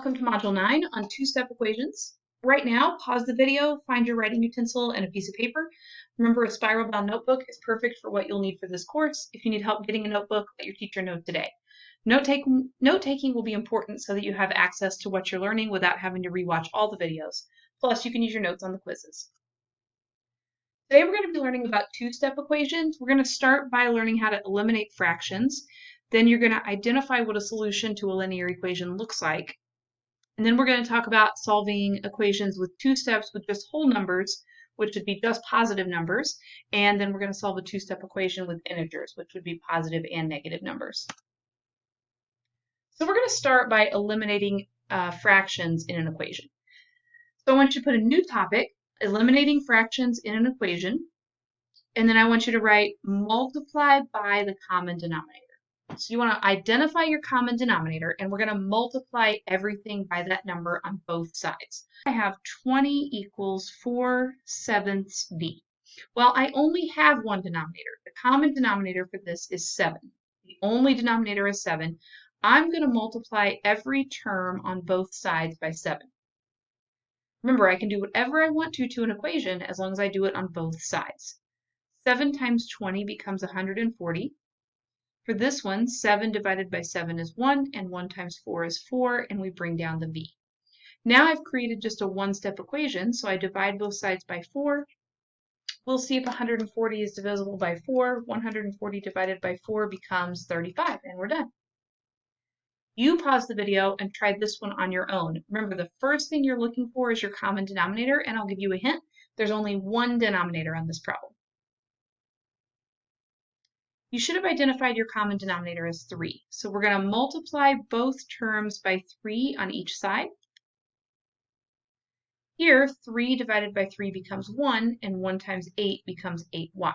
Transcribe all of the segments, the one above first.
Welcome to Module 9 on two-step equations. Right now, pause the video, find your writing utensil and a piece of paper. Remember, a spiral-bound notebook is perfect for what you'll need for this course. If you need help getting a notebook, let your teacher know today. Note-taking will be important so that you have access to what you're learning without having to rewatch all the videos. Plus, you can use your notes on the quizzes. Today, we're going to be learning about two-step equations. We're going to start by learning how to eliminate fractions. Then you're going to identify what a solution to a linear equation looks like. And then we're going to talk about solving equations with two steps with just whole numbers, which would be just positive numbers. And then we're going to solve a two-step equation with integers, which would be positive and negative numbers. So we're going to start by eliminating fractions in an equation. So I want you to put a new topic, eliminating fractions in an equation. And then I want you to write multiply by the common denominator. So you want to identify your common denominator, and we're going to multiply everything by that number on both sides. I have 20 equals 4/7 b. Well, I only have one denominator. The common denominator for this is 7. The only denominator is 7. I'm going to multiply every term on both sides by 7. Remember, I can do whatever I want to an equation as long as I do it on both sides. 7 times 20 becomes 140. For this one, 7 divided by 7 is 1, and 1 times 4 is 4, and we bring down the b. Now I've created just a one-step equation, so I divide both sides by 4. We'll see if 140 is divisible by 4. 140 divided by 4 becomes 35, and we're done. You pause the video and try this one on your own. Remember, the first thing you're looking for is your common denominator, and I'll give you a hint. There's only one denominator on this problem. You should have identified your common denominator as 3. So we're going to multiply both terms by 3 on each side. Here, 3 divided by 3 becomes 1, and 1 times 8 becomes 8y.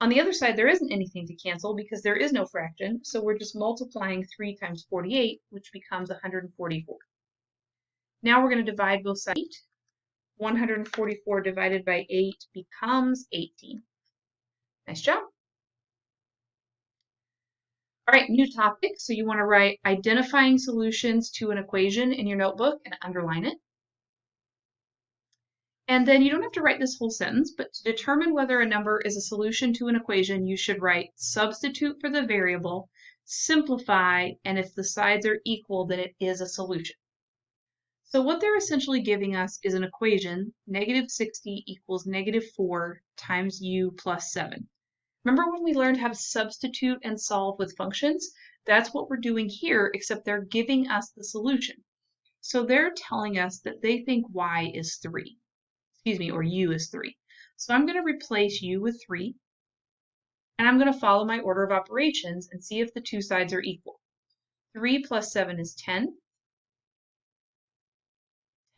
On the other side, there isn't anything to cancel because there is no fraction, so we're just multiplying 3 times 48, which becomes 144. Now we're going to divide both sides. 144 divided by 8 becomes 18. Nice job. All right, new topic. So you want to write identifying solutions to an equation in your notebook and underline it. And then you don't have to write this whole sentence, but to determine whether a number is a solution to an equation, you should write substitute for the variable, simplify, and if the sides are equal, then it is a solution. So what they're essentially giving us is an equation, -60 equals -4 times u plus 7. Remember when we learned how to substitute and solve with functions? That's what we're doing here, except they're giving us the solution. So they're telling us that they think y is 3. Excuse me, or u is 3. So I'm going to replace u with 3, and I'm going to follow my order of operations and see if the two sides are equal. 3 plus 7 is 10.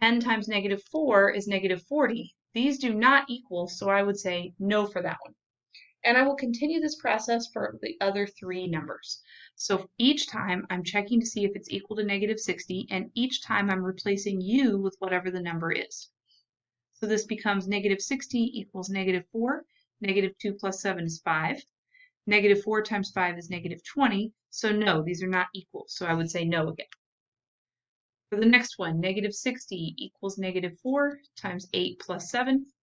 10 times -4 is -40. These do not equal, so I would say no for that one. And I will continue this process for the other 3 numbers. So each time I'm checking to see if it's equal to -60, and each time I'm replacing u with whatever the number is. So this becomes -60 equals -4, -2 plus 7 is 5, -4 times 5 is -20, so no, these are not equal, so I would say no again. For the next one, -60 equals -4 times 8 plus 7.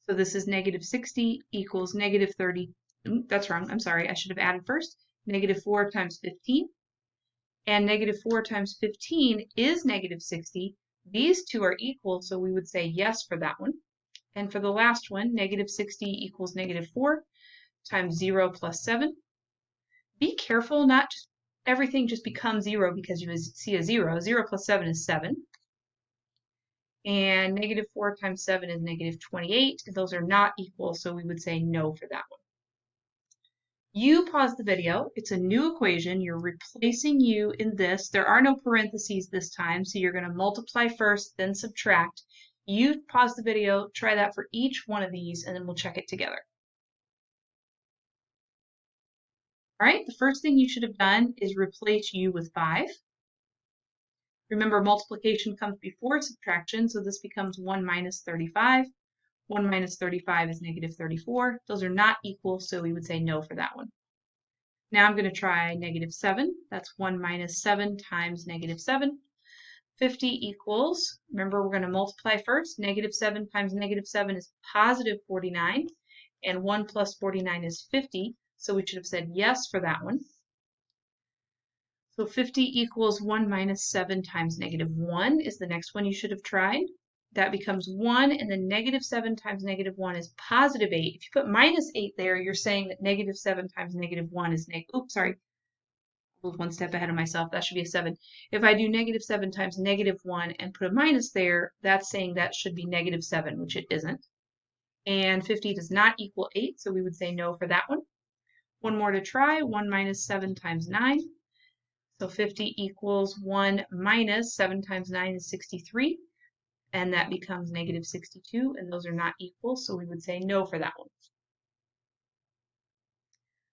So this is -60 equals -30. That's wrong. I'm sorry. I should have added first. -4 times 15. And -4 times 15 is -60. These two are equal, so we would say yes for that one. And for the last one, -60 equals -4 times 0 plus 7. Be careful, not just everything just becomes 0 because you see a 0. 0 plus 7 is 7. And -4 times 7 is -28. Those are not equal, so we would say no for that one. You pause the video. It's a new equation. You're replacing u in this. There are no parentheses this time, so you're going to multiply first, then subtract. You pause the video, try that for each one of these, and then we'll check it together. All right, the first thing you should have done is replace u with 5. Remember, multiplication comes before subtraction, so this becomes 1 minus 35. 1 minus 35 is -34. Those are not equal, so we would say no for that one. Now I'm going to try -7. That's 1 minus 7 times -7. 50 equals, remember we're going to multiply first. -7 times -7 is positive 49. And 1 plus 49 is 50. So we should have said yes for that one. So 50 equals 1 minus 7 times -1 is the next one you should have tried. That becomes 1, and then -7 times -1 is positive 8. If you put -8 there, you're saying that -7 times -1 is oops, sorry. I moved one step ahead of myself. That should be a 7. If I do -7 times -1 and put a minus there, that's saying that should be -7, which it isn't. And 50 does not equal 8, so we would say no for that one. One more to try. 1 minus 7 times 9. So 50 equals 1 minus 7 times 9 is 63. And that becomes -62, and those are not equal, so we would say no for that one.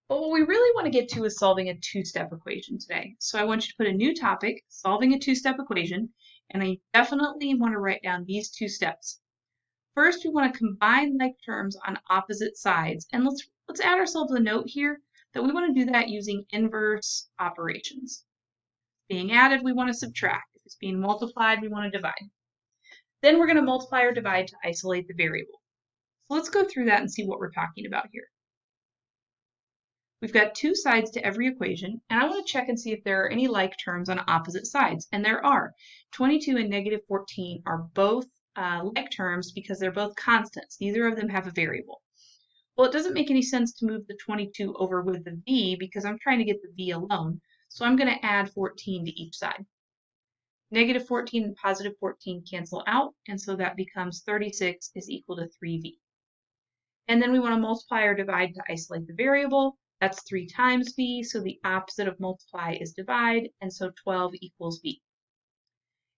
But what we really want to get to is solving a two-step equation today. So I want you to put a new topic, solving a two-step equation, and I definitely want to write down these two steps. First, we want to combine like terms on opposite sides, and let's add ourselves a note here that we want to do that using inverse operations. Being added, we want to subtract. If it's being multiplied, we want to divide. Then we're going to multiply or divide to isolate the variable. So let's go through that and see what we're talking about here. We've got two sides to every equation, and I want to check and see if there are any like terms on opposite sides, and there are. 22 and -14 are both like terms because they're both constants. Neither of them have a variable. Well, it doesn't make any sense to move the 22 over with the v because I'm trying to get the v alone, so I'm going to add 14 to each side. -14 and +14 cancel out, and so that becomes 36 is equal to 3v. And then we want to multiply or divide to isolate the variable. That's 3 times v, so the opposite of multiply is divide, and so 12 equals v.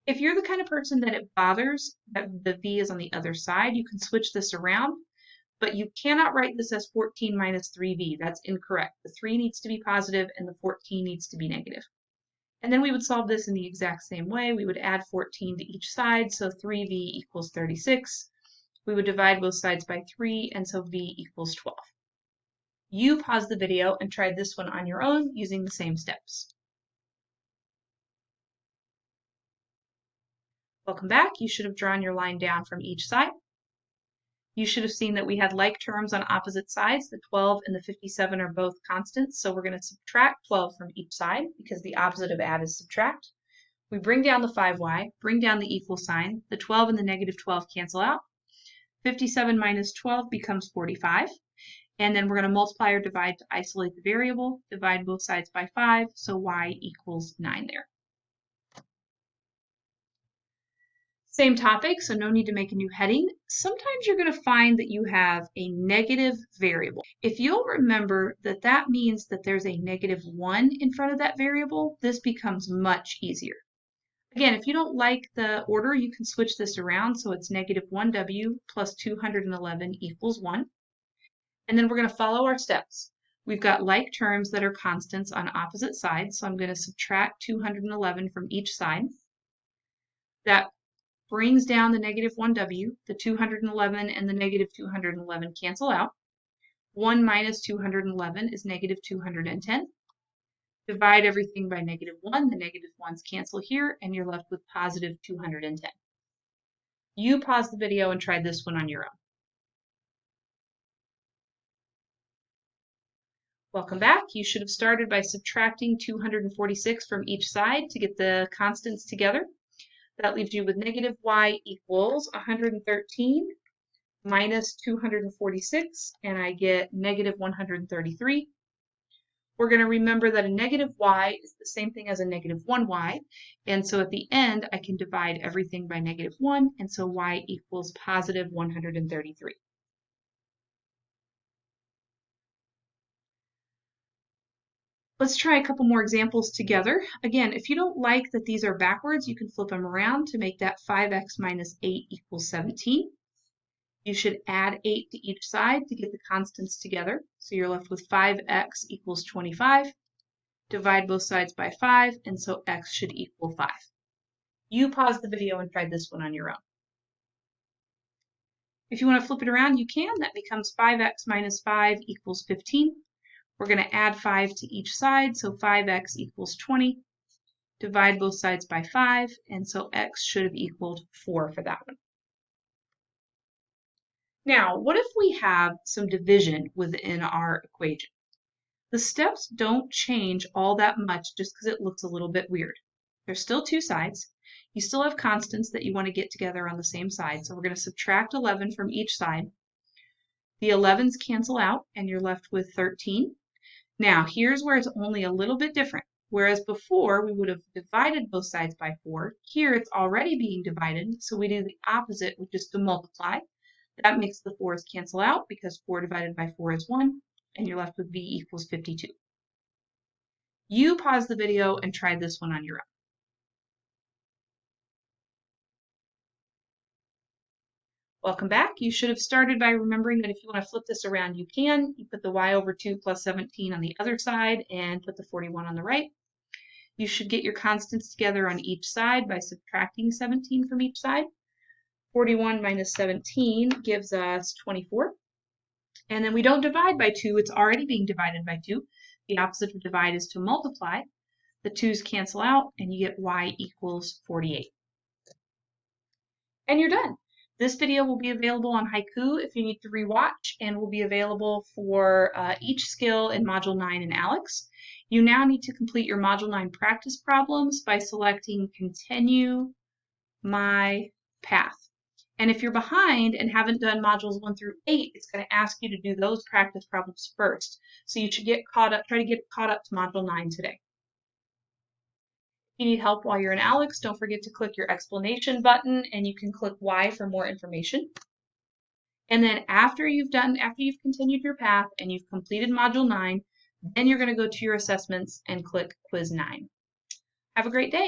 If you're the kind of person that it bothers that the v is on the other side, you can switch this around, but you cannot write this as 14 minus 3v. That's incorrect. The 3 needs to be positive, and the 14 needs to be negative. And then we would solve this in the exact same way. We would add 14 to each side, so 3v equals 36. We would divide both sides by 3, and so v equals 12. You pause the video and try this one on your own using the same steps. Welcome back. You should have drawn your line down from each side. You should have seen that we had like terms on opposite sides. The 12 and the 57 are both constants, so we're going to subtract 12 from each side because the opposite of add is subtract. We bring down the 5y, bring down the equal sign. The 12 and the -12 cancel out. 57 minus 12 becomes 45. And then we're going to multiply or divide to isolate the variable, divide both sides by 5, so y equals 9 there. Same topic, so no need to make a new heading. Sometimes you're going to find that you have a negative variable. If you'll remember that that means that there's a -1 in front of that variable, this becomes much easier. Again, if you don't like the order, you can switch this around, so it's -1w plus 211 equals 1. And then we're going to follow our steps. We've got like terms that are constants on opposite sides, so I'm going to subtract 211 from each side. That brings down the -1w, the 211 and the -211 cancel out. 1 minus 211 is -210. Divide everything by -1, the negative ones cancel here, and you're left with positive 210. You pause the video and try this one on your own. Welcome back. You should have started by subtracting 246 from each side to get the constants together. That leaves you with -y equals 113 minus 246, and I get -133. We're going to remember that a -y is the same thing as a -1y, and so at the end I can divide everything by -1, and so y equals positive 133. Let's try a couple more examples together. Again, if you don't like that these are backwards, you can flip them around to make that 5x minus 8 equals 17. You should add 8 to each side to get the constants together. So you're left with 5x equals 25. Divide both sides by 5, and so x should equal 5. You pause the video and try this one on your own. If you want to flip it around, you can. That becomes 5x minus 5 equals 15. We're going to add 5 to each side, so 5x equals 20. Divide both sides by 5, and so x should have equaled 4 for that one. Now, what if we have some division within our equation? The steps don't change all that much just because it looks a little bit weird. There's still two sides. You still have constants that you want to get together on the same side, so we're going to subtract 11 from each side. The 11s cancel out, and you're left with 13. Now, here's where it's only a little bit different. Whereas before, we would have divided both sides by 4. Here, it's already being divided, so we do the opposite, which is to multiply. That makes the 4's cancel out because 4 divided by 4 is 1, and you're left with v equals 52. You pause the video and try this one on your own. Welcome back. You should have started by remembering that if you want to flip this around, you can. You put the y over 2 plus 17 on the other side and put the 41 on the right. You should get your constants together on each side by subtracting 17 from each side. 41 minus 17 gives us 24. And then we don't divide by 2. It's already being divided by 2. The opposite of divide is to multiply. The 2's cancel out, and you get y equals 48. And you're done. This video will be available on Haiku if you need to rewatch, and will be available for each skill in Module 9 in ALEKS. You now need to complete your Module 9 practice problems by selecting Continue My Path. And if you're behind and haven't done Modules 1 through 8, it's going to ask you to do those practice problems first. So you should get caught up, try to get caught up to Module 9 today. If you need help while you're in ALEKS, don't forget to click your explanation button, and you can click Y for more information. And then after you've continued your path and you've completed Module 9, then you're going to go to your assessments and click Quiz 9. Have a great day.